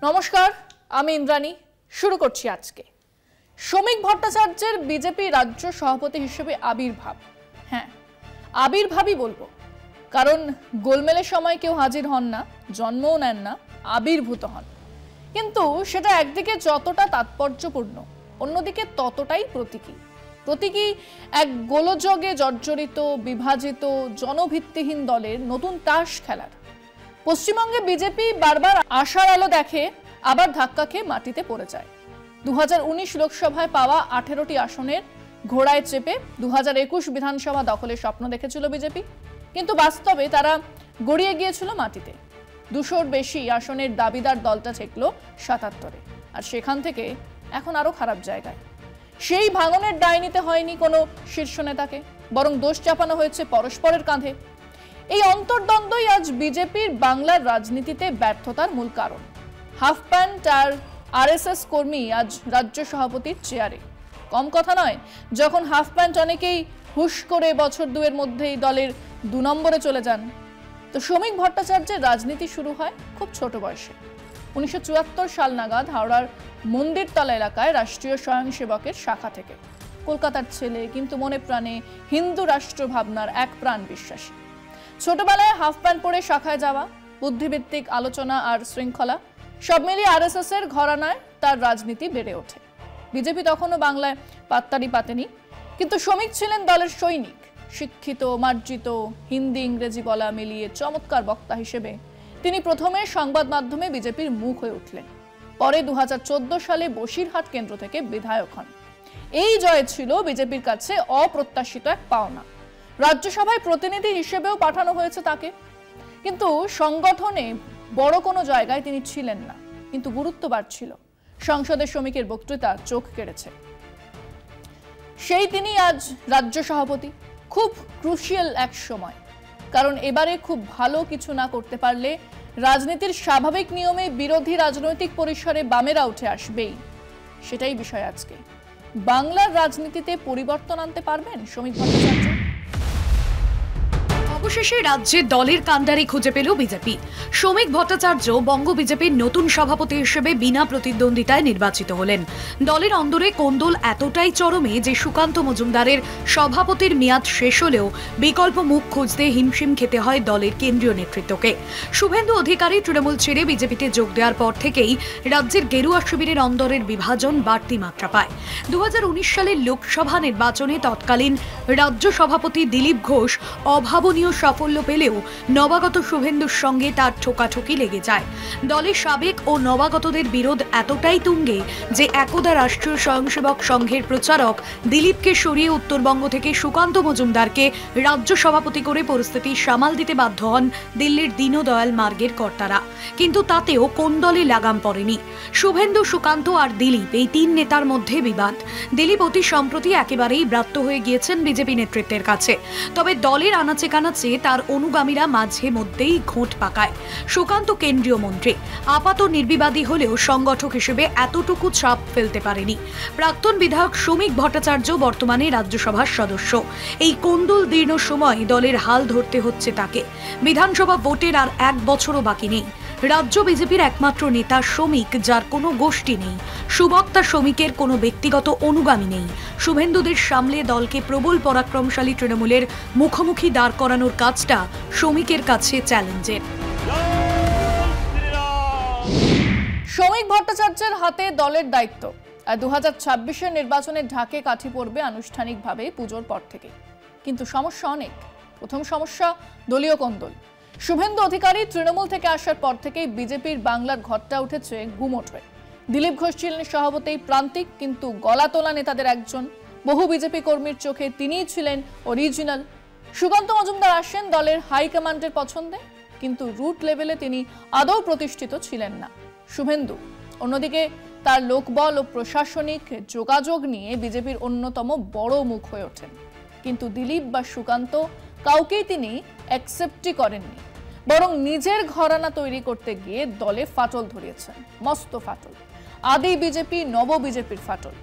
নমস্কার, আমি ইন্দ্রাণী। শুরু করছি আজকে। শ্রমিক ভট্টাচার্যের বিজেপি রাজ্য সভাপতি হিসেবে আবির্ভাব। হ্যাঁ, আবির্ভাবই বলবো, কারণ গোলমেলের সময় কেউ হাজির হন না, জন্মও নেন না, আবির্ভূত হন। কিন্তু সেটা একদিকে যতটা তাৎপর্যপূর্ণ, অন্যদিকে ততটাই প্রতীকী এক গোলযোগে জর্জরিত, বিভাজিত, জনভিত্তিহীন দলের নতুন তাস খেলার। পশ্চিমবঙ্গে বিজেপি বারবার আশার আলো দেখে, আবার ধাক্কা খেয়ে মাটিতে পড়ে যায়। 2019 লোকসভায় পাওয়া 18টি আসনের ঘোড়ায় চেপে 2021 বিধানসভা দখলের স্বপ্ন দেখেছিল বিজেপি, কিন্তু বাস্তবে তারা গড়িয়ে গিয়েছিল মাটিতে। 200-র বেশি আসনের দাবিদার দলটা ঠেকল 77-এ, আর সেখান থেকে এখন আরো খারাপ জায়গায়। সেই ভাঙনের দায় নিতে হয়নি কোনো শীর্ষ নেতাকে, বরং দোষ চাপানো হয়েছে পরস্পরের কাঁধে। এই অন্তর্দ্বন্দ্বই আজ বিজেপির বাংলার রাজনীতিতে ব্যর্থতার মূল কারণ। হাফ প্যান্ট আর আরএসএস কর্মী আজ রাজ্য সভাপতির চেয়ারে। কম কথা নয়, যখন হাফ প্যান্ট অনেকেই হুশ করে বছর দুয়ের মধ্যেই দলের 2 নম্বরে চলে যান। তো শ্রমিক ভট্টাচার্যের রাজনীতি শুরু হয় খুব ছোট বয়সে। 1974 সাল নাগাদ হাওড়ার মন্দিরতলা এলাকায় রাষ্ট্রীয় স্বয়ংসেবকের শাখা থেকে। কলকাতার ছেলে, কিন্তু মনে প্রাণে হিন্দু রাষ্ট্র ভাবনার এক প্রাণ বিশ্বাসী। ছোটবেলায় হাফ প্যান্ট পরে শাখায় যাওয়া, বুদ্ধিভিত্তিক আলোচনা আর শৃঙ্খলা, সব মিলিয়ে আরএসএস এর ঘরানায় তার রাজনীতি বেড়ে ওঠে। বিজেপি তখনও বাংলায় পাত্তারি পাতেনি, কিন্তু শ্রমিক ছিলেন দলের সৈনিক। শিক্ষিত, মার্জিত, হিন্দি ইংরেজি বলা মিলিয়ে চমৎকার বক্তা হিসেবে তিনি প্রথমে সংবাদ মাধ্যমে বিজেপির মুখ হয়ে উঠলেন। পরে 2014 সালে বসিরহাট কেন্দ্র থেকে বিধায়ক হন। এই জয় ছিল বিজেপির কাছে অপ্রত্যাশিত এক পাওনা। রাজ্যসভায় প্রতিনিধি হিসেবেও পাঠানো হয়েছে তাকে, কিন্তু সংগঠনে বড় কোনো জায়গায় তিনি ছিলেন না। কিন্তু গুরুত্ব বাড়ছিল। সংসদের শ্রমিকের বক্তৃতা চোখ কেড়েছে। সেই তিনি আজ রাজ্য সভাপতি। খুব ক্রুশিয়াল এক সময়, কারণ এবারে খুব ভালো কিছু না করতে পারলে রাজনীতির স্বাভাবিক নিয়মে বিরোধী রাজনৈতিক পরিসরে বামেরা উঠে আসবেই। সেটাই বিষয় আজকে। বাংলার রাজনীতিতে পরিবর্তন আনতে পারবেন শ্রমিক ভট্টাচার্য? অবশেষে রাজ্যে দলের কাণ্ডারি খুঁজে পেল বিজেপি। শ্রমিক ভট্টাচার্য বঙ্গ বিজেপির নতুন সভাপতি হিসেবে বিনা প্রতিদ্বন্দ্বিতায় নির্বাচিত হলেন। দলের অন্দরে কোন্দল এতটাই চরমে যে সুকান্ত মজুমদারের সভাপতির মেয়াদ শেষ হলেও বিকল্প মুখ খুঁজতে হিমশিম খেতে হয় দলের কেন্দ্রীয় নেতৃত্বকে। শুভেন্দু অধিকারী তৃণমূল ছেড়ে বিজেপিতে যোগ দেওয়ার পর থেকেই রাজ্যের গেরুয়া শিবিরের অন্দরের বিভাজন বাড়তি মাত্রা পায়। 2019 সালের লোকসভা নির্বাচনে তৎকালীন রাজ্য সভাপতি দিলীপ ঘোষ অভাবনীয় সাফল্য পেলেও নবাগত শুভেন্দুর সঙ্গে তার ঠোকাঠুকি লেগে যায়। দলের সাবেক ও নবাগতদের বিরোধ এতটাই তুঙ্গে যে একদা রাষ্ট্রীয় স্বয়ংসেবক সংঘের প্রচারক দিলীপকে সরিয়ে উত্তরবঙ্গ থেকে সুকান্ত মজুমদারকে রাজ্য সভাপতি করে পরিস্থিতি সামাল দিতে বাধ্য হন দিল্লির দীনদয়াল মার্গের কর্তারা। কিন্তু তাতেও কোন দলে লাগাম পড়েনি। শুভেন্দু, সুকান্ত আর দিলীপ, এই 3 নেতার মধ্যে বিবাদ। দিলীপ অতি সম্প্রতি একেবারেই ব্রাত্য হয়ে গিয়েছেন বিজেপি নেতৃত্বের কাছে। তবে দলের আনাচে কানাচে তার অনুগামীরা মাঝে মধ্যেই ঘোঁট পাকায়। সুকান্ত কেন্দ্রীয় মন্ত্রী, আপাত নির্বিবাদী হলেও সংগঠক হিসেবে এতটুকু চাপ ফেলতে পারেনি। প্রাক্তন বিধায়ক শ্রমিক ভট্টাচার্য বর্তমানে রাজ্যসভার সদস্য। এই কোন্দল দীর্ণ সময় দলের হাল ধরতে হচ্ছে তাকে। বিধানসভা ভোটের আর 1 বছরও বাকি নেই। রাজ্য বিজেপির একমাত্র নেতা শ্রমিক, যার কোনো গোষ্ঠী নেই। সুবক্তা শ্রমিকের কোনো ব্যক্তিগত অনুগামী নেই। শুভেন্দুদের সামলে দলকে প্রবল পরাক্রমশালী তৃণমূলের মুখোমুখি দাঁড় করানোর কাজটা শ্রমিকের কাছে চ্যালেঞ্জের। শ্রমিক ভট্টাচার্যের হাতে দলের দায়িত্ব। আর 2026-এর নির্বাচনের ঢাকে কাঠি পড়বে আনুষ্ঠানিকভাবে পুজোর পর থেকে। কিন্তু সমস্যা অনেক। প্রথম সমস্যা দলীয় কোন্দল। শুভেন্দু অধিকারী তৃণমূল থেকে আসার পর থেকেই বিজেপির বাংলার ঘরটা উঠেছে গুমোট হয়ে। দিলীপ ঘোষ ছিলেন স্বভাবতই প্রান্তিক, কিন্তু গলা তোলা নেতাদের একজন। বহু বিজেপি কর্মীর চোখে তিনিই ছিলেন অরিজিনাল। সুকান্ত মজুমদার আসেন দলের হাইকমান্ডের পছন্দে, কিন্তু রুট লেভেলে তিনি আদৌ প্রতিষ্ঠিত ছিলেন না। শুভেন্দু অন্যদিকে তার লোকবল ও প্রশাসনিক যোগাযোগ নিয়ে বিজেপির অন্যতম বড় মুখ হয়ে ওঠেন। কিন্তু দিলীপ বা সুকান্ত কাউকেই তিনি অ্যাকসেপ্টই করেননি, বরং নিজের ঘরানা তৈরি করতে গিয়ে দলে ফাটল ধরিয়েছেন। মস্ত ফাটল, আদি বিজেপি নব বিজেপির ফাটল।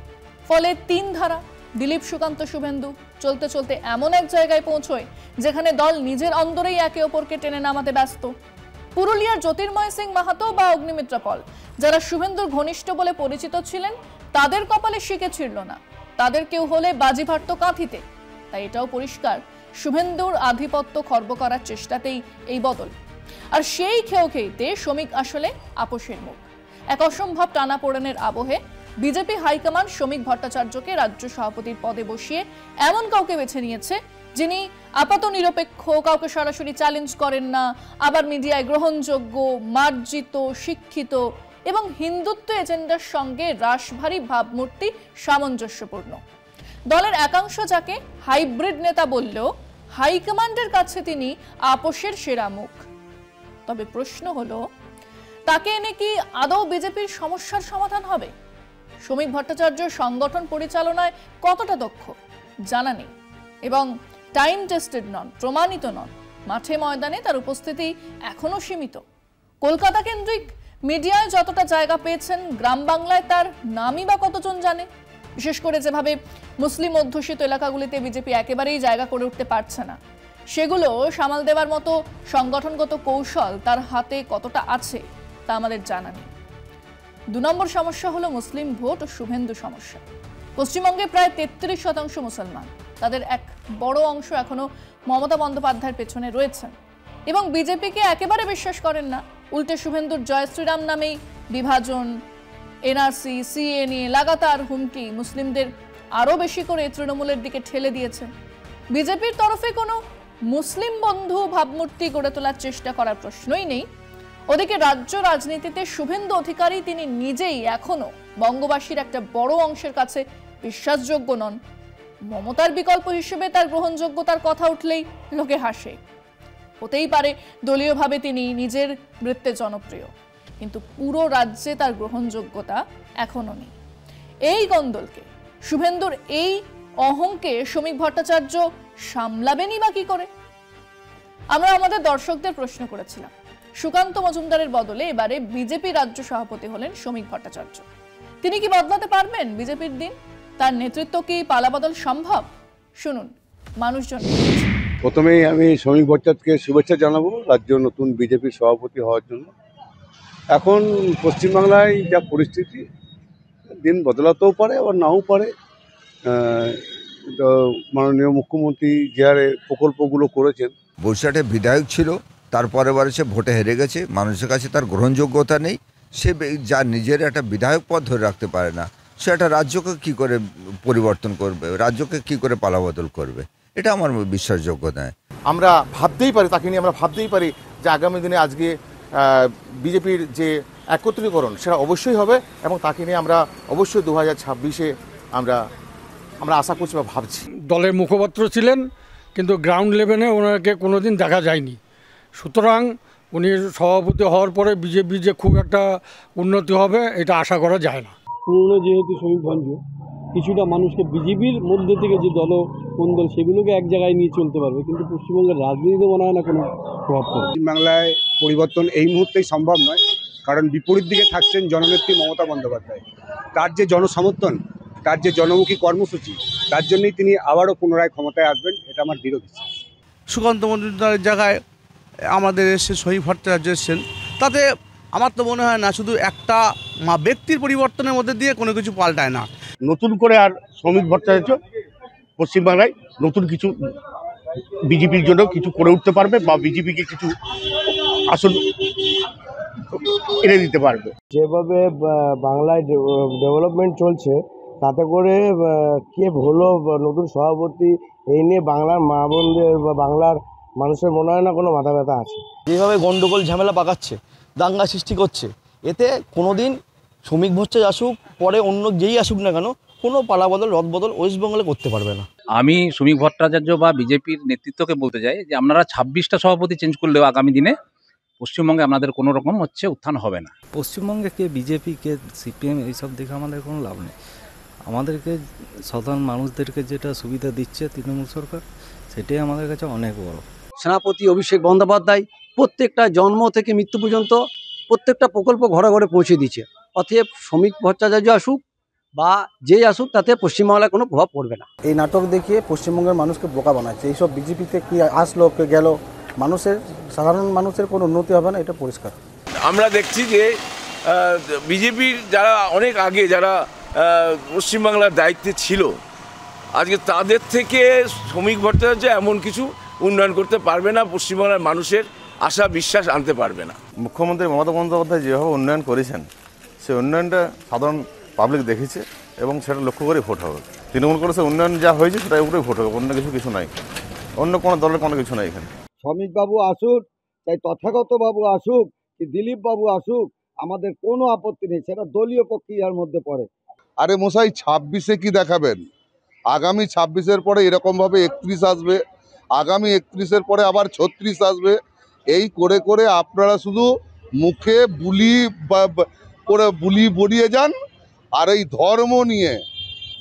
ফলে 3 ধারা দিলীপ, সুকান্ত, শুভেন্দু চলতে চলতে এমন এক জায়গায় পৌঁছয় যেখানে দল নিজের অন্দরেই একে অপরকে টেনে নামাতে ব্যস্ত। পুরুলিয়ার জ্যোতির্ময় সিং মাহাতো বা অগ্নিমিত্রা পল যারা শুভেন্দুর ঘনিষ্ঠ বলে পরিচিত ছিলেন তাদের কপালে শিকে ছিড়ল না, তাদের কেউ হলে বাজি ভাটত কাঁথিতে। তাই এটাও পরিষ্কার, শুভেন্দুর আধিপত্য খর্ব করার চেষ্টাতেই এই বদল। আর সেই খেয়েতে শ্রমিক আসলে আপোষের মুখ। এক অসম্ভব টানাপোড়েনের আবহে বিজেপি হাইকমান্ড শ্রমিক ভট্টাচার্যকে রাজ্য সভাপতির পদে বসিয়ে এমন কাউকে বেছে নিয়েছে যিনি আপাত নিরপেক্ষ, কাউকে সরাসরি চ্যালেঞ্জ করেন না, আবার মিডিয়ায় গ্রহণযোগ্য, মার্জিত, শিক্ষিত এবং হিন্দুত্ব এজেন্ডার সঙ্গে রাশভারী ভাবমূর্তি সামঞ্জস্যপূর্ণ। দলের একাংশ যাকে হাইব্রিড নেতা বললেও হাইকমান্ডের কাছে তিনি আপোষের সেরা মুখ। তবে প্রশ্ন হলো, তাকে এনে কি আদৌ বিজেপির সমস্যার সমাধান হবে? শ্রমিক ভট্টাচার্য সংগঠন পরিচালনায় কতটা দক্ষ জানা নেই এবং টাইম টেস্টেড নন, প্রমাণিত নন। মাঠে ময়দানে তার উপস্থিতি এখনো সীমিত। কলকাতা কেন্দ্রিক মিডিয়ায় যতটা জায়গা পেয়েছেন, গ্রাম বাংলায় তার নামই বা কতজন জানে? বিশেষ করে যেভাবে মুসলিম অধ্যুষিত এলাকাগুলিতে বিজেপি একেবারেই জায়গা করে উঠতে পারছে না, সেগুলো সামাল দেওয়ার মতো সংগঠনগত কৌশল তার হাতে কতটা আছে তা আমাদের জানা নেই। 2 নম্বর সমস্যা হলো মুসলিম ভোট ও শুভেন্দু সমস্যা। পশ্চিমবঙ্গে প্রায় 33% মুসলমান, তাদের এক বড় অংশ এখনো মমতা বন্দ্যোপাধ্যায়ের পেছনে রয়েছেন এবং বিজেপিকে একেবারে বিশ্বাস করেন না। উল্টে শুভেন্দুর জয় শ্রীরাম নামেই বিভাজন, এনআরসি, সিএ নিয়ে লাগাতার হুমকি মুসলিমদের আরো বেশি করে তৃণমূলের দিকে ঠেলে দিয়েছেন। বিজেপির তরফে কোনো মুসলিম বন্ধু ভাবমূর্তি গড়ে তোলার চেষ্টা করার প্রশ্নই নেই। ওদিকে রাজ্য রাজনীতিতে শুভেন্দু অধিকারী তিনি নিজেই এখনো বঙ্গবাসীর একটা বড় অংশের কাছে বিশ্বাসযোগ্য নন। মমতার বিকল্প হিসেবে তার গ্রহণযোগ্যতার কথা উঠলেই লোকে হাসে। হতেই পারে দলীয়ভাবে তিনি নিজের বৃত্তে জনপ্রিয়, কিন্তু পুরো রাজ্যে তার গ্রহণযোগ্যতা এখনো নেই। এই গন্ডলকে, শুভেন্দুর এই অহংকে শ্রমিক ভট্টাচার্য সামলাবেনই বা কি করে? আমরা আমাদের দর্শকদের প্রশ্ন করেছিলাম। সুকান্ত মজুমদারের বদলে এবারে বিজেপি রাজ্য সভাপতি হলেন শ্রমিক ভট্টাচার্য। তিনি কি বদলাতে পারবেন বিজেপির দিন? তার নেতৃত্ব কি পালাবদল সম্ভব? শুনুন মানুষজন। প্রথমেই আমি শ্রমিক ভট্টাচার্যকে শুভেচ্ছা জানাবো রাজ্য নতুন বিজেপির সভাপতি হওয়ার জন্য। এখন পশ্চিমবাংলায় যা পরিস্থিতি, দিন বদলাতেও পারে আবার নাও পারে। মাননীয় মুখ্যমন্ত্রী যে হারে প্রকল্পগুলো করেছেন, বরিশালে বিধায়ক ছিল, তারপরে বারে সে ভোটে হেরে গেছে, মানুষের কাছে তার গ্রহণযোগ্যতা নেই। সে যা নিজের একটা বিধায়ক পদ ধরে রাখতে পারে না, সে একটা রাজ্যকে কী করে পরিবর্তন করবে, রাজ্যকে কী করে পালাবদল করবে, এটা আমার বিশ্বাসযোগ্য নয়। আমরা ভাবতেই পারি, তাকে নিয়ে আমরা ভাবতেই পারি যে আগামী দিনে আজকে বিজেপির যে একত্রীকরণ সেটা অবশ্যই হবে এবং তাকে নিয়ে আমরা অবশ্যই 2026-এ আমরা আশা করছি বা ভাবছি। দলের মুখপাত্র ছিলেন, কিন্তু গ্রাউন্ড লেভেলে ওনাকে কোনোদিন দেখা যায়নি। সুতরাং উনি সভাপতি হওয়ার পরে বিজেপি যে খুব একটা উন্নতি হবে এটা আশা করা যায় না। পুরনো যেহেতু শ্রমিকগঞ্জ, কিছুটা মানুষকে বিজেপির মধ্যে থেকে যে কোন দল সেগুলোকে এক জায়গায় নিয়ে চলতে পারবে, কিন্তু পশ্চিমবঙ্গের রাজনীতিতে মনে হয় না কোনো প্রভাব পড়বে। পশ্চিমবাংলায় পরিবর্তন এই মুহূর্তেই সম্ভব নয়, কারণ বিপরীত দিকে থাকছেন জননেত্রী মমতা বন্দ্যোপাধ্যায়। তার যে জনসমর্থন, তার যে জনমুখী কর্মসূচি, তার জন্যই তিনি আবারও পুনরায় ক্ষমতায় আসবেন, এটা আমার দৃঢ় বিশ্বাস। সুকান্ত মজুমদারের জায়গায় আমাদের এসে শ্রমিক ভট্টাচার্য এসেছেন, তাতে আমার তো মনে হয় না শুধু একটা ব্যক্তির পরিবর্তনের মধ্যে দিয়ে কোনো কিছু পাল্টায় না। নতুন করে আর শ্রমিক ভট্টাচার্য পশ্চিমবাংলায় নতুন কিছু বিজেপির জন্য কিছু করে উঠতে পারবে বা বিজেপিকে কিছু আসল এনে দিতে পারবে। যেভাবে বাংলায় ডেভেলপমেন্ট চলছে, তাতে করে কে হলো নতুন সভাপতি এই নিয়ে বাংলার মা বোনদের বা বাংলার মানুষের মনে হয় না কোনো মাথা ব্যথা আছে। যেভাবে গন্ডগোল ঝামেলা পাকাচ্ছে, দাঙ্গা সৃষ্টি করছে, এতে কোনোদিন শ্রমিক ভট্টাচার্য আসুক, পরে অন্য যেই আসুক না কেন, কোনো পালাবদল রদবদল ওয়েস্টবেঙ্গলে করতে পারবে না। আমি শ্রমিক ভট্টাচার্য বা বিজেপির নেতৃত্বকে বলতে চাই যে আপনারা 26টা সভাপতি চেঞ্জ করলেও আগামী দিনে পশ্চিমবঙ্গে আপনাদের কোনো রকম উত্থান হবে না। পশ্চিমবঙ্গে কে বিজেপি কে সিপিএম এইসব দেখে আমাদের কোনো লাভ নেই। আমাদেরকে সাধারণ মানুষদেরকে যেটা সুবিধা দিচ্ছে তৃণমূল সরকার, সেটাই আমাদের কাছে অনেক বড়। সেনাপতি অভিষেক বন্দ্যোপাধ্যায় প্রত্যেকটা জন্ম থেকে মৃত্যু পর্যন্ত প্রত্যেকটা প্রকল্প ঘরে ঘরে পৌঁছে দিচ্ছে। অতএব শ্রমিক ভট্টাচার্য আসুক বা যেই আসুক, তাতে পশ্চিমবাংলায় কোনো প্রভাব পড়বে না। এই নাটক দেখিয়ে পশ্চিমবঙ্গের মানুষকে বোকা বানাচ্ছে। এইসব বিজেপিতে কি আসলো কে গেল, সাধারণ মানুষের কোনো উন্নতি হবে না, এটা পরিষ্কার। আমরা দেখছি যে বিজেপির যারা অনেক আগে যারা পশ্চিমবাংলার দায়িত্বে ছিল, আজকে তাদের থেকে শ্রমিক ভট্টাচার্য এমন কিছু উন্নয়ন করতে পারবে না, পশ্চিমবাংলার মানুষের আশা বিশ্বাস আনতে পারবে না। মুখ্যমন্ত্রী মমতা বন্দ্যোপাধ্যায় যেভাবে উন্নয়ন করেছেন, সেই উন্নয়নটা সাধারণ পাবলিক দেখেছে এবং সেটা লক্ষ্য করে ভোট হবে। তৃণমূল কংগ্রেসের উন্নয়ন যা হয়েছে সেটার উপরেই ভোট হবে, অন্য কিছু নাই, অন্য কোনো দলের কোনো কিছু নাই এখানে। শ্রমিকবাবু আসুক, চাই তথাগত বাবু আসুক কি দিলীপ বাবু আসুক, আমাদের কোনো আপত্তি নেই, সেটা দলীয় প্রক্রিয়ার মধ্যে পড়ে। আরে মশাই 26-এ কি দেখাবেন? আগামী 26-এর পরে এরকমভাবে 31 আসবে, আগামী 31-এর পরে আবার 36 আসবে, এই করে করে আপনারা শুধু মুখে বুলি বড়িয়ে যান। আর এই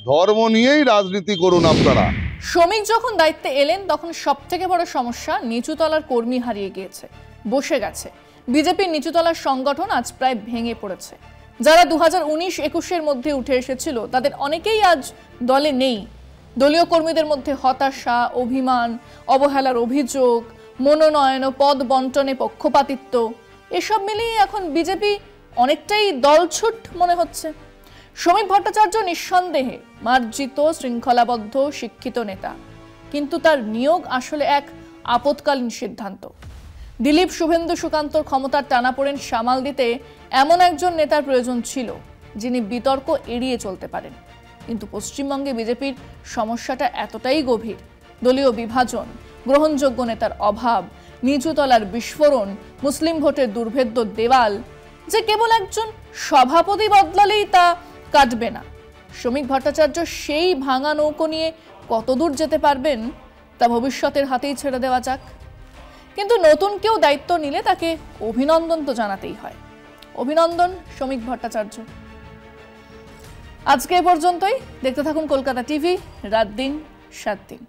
ধর্ম নিয়েই রাজনীতি করুন আপনারা। শ্রমিক যখন দায়িত্বে এলেন তখন সবথেকে বড় সমস্যা নিচুতলার কর্মী হারিয়ে গিয়েছে, বসে গেছে। বিজেপির নিচুতলার সংগঠন আজ প্রায় ভেঙে পড়েছে। যারা 2019-21-এর মধ্যে উঠে এসেছিল তাদের অনেকেই আজ দলে নেই। দলীয় কর্মীদের মধ্যে হতাশা, অভিমান, অবহেলার অভিযোগ, মনোনয়ন ও পদ বন্টনে পক্ষপাতিত্ব, এসব মিলিয়ে এখন বিজেপি অনেকটাই দলছুট মনে হচ্ছে। শ্রমিক ভট্টাচার্য নিঃসন্দেহে মার্জিত, শৃঙ্খলাবদ্ধ, শিক্ষিত নেতা, কিন্তু তার নিয়োগ আসলে এক আপৎকালীন সিদ্ধান্ত। দিলীপ, শুভেন্দু, সুকান্তর ক্ষমতার টানাপোড়েন সামাল দিতে এমন একজন নেতার প্রয়োজন ছিল যিনি বিতর্ক এড়িয়ে চলতে পারেন। কিন্তু পশ্চিমবঙ্গে বিজেপির সমস্যাটা এতটাই গভীর, দলীয় বিভাজন, গ্রহণযোগ্য নেতার অভাব, নিচুতলার বিস্ফোরণ, মুসলিম ভোটের দুর্ভেদ্য দেওয়াল, যে কেবল একজন সভাপতি বদলালেই তা কাটবে না। শ্রমিক ভট্টাচার্য সেই ভাঙা নৌকো নিয়ে কতদূর যেতে পারবেন তা ভবিষ্যতের হাতেই ছেড়ে দেওয়া যাক। কিন্তু নতুন কেউ দায়িত্ব নিলে তাকে অভিনন্দন তো জানাতেই হয়। অভিনন্দন শ্রমিক ভট্টাচার্য। আজকে এ পর্যন্তই। দেখতে থাকুন কলকাতা টিভি, রাত দিন 7 দিন।